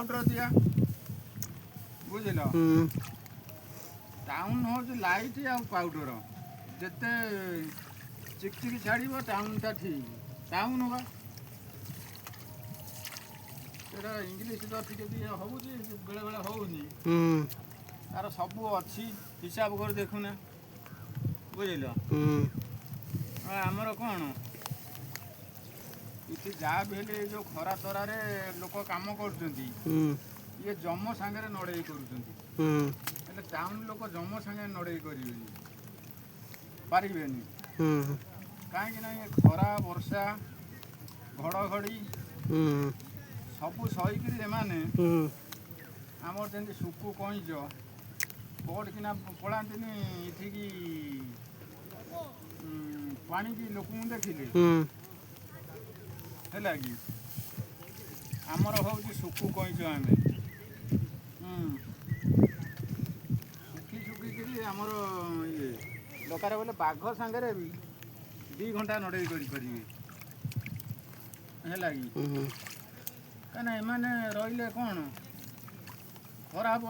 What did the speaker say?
दिया बुझल टाउन हूँ लाइट आ पाउडर जिते चिकचिक छाड़ टाउनटा ठीक टाउन बा इंग्लीश तो टे हूँ बेले बेले होनी तार सब अच्छी हिसाब कर देखुना बुझल आमर कौन इति जहाँ भी हेले जो खरा तरार लोक काम कर ये जम सांगे नड़े कर टाउन लोक जम सांगे नड़े पारे कहीं ये खरा वर्षा घड़घड़ी सब सहीकि आमर जमी सुकु कईच पड़किना पलांती इଠିकी पानी की लोक देखिले है कि आमर हूँ सुकु कईच आम सुखी सुखिकी आमर ये दरकार बोले बाघ सांगे भी 2 घंटा नड़े करें है कि कहीं एम रही कौन खराब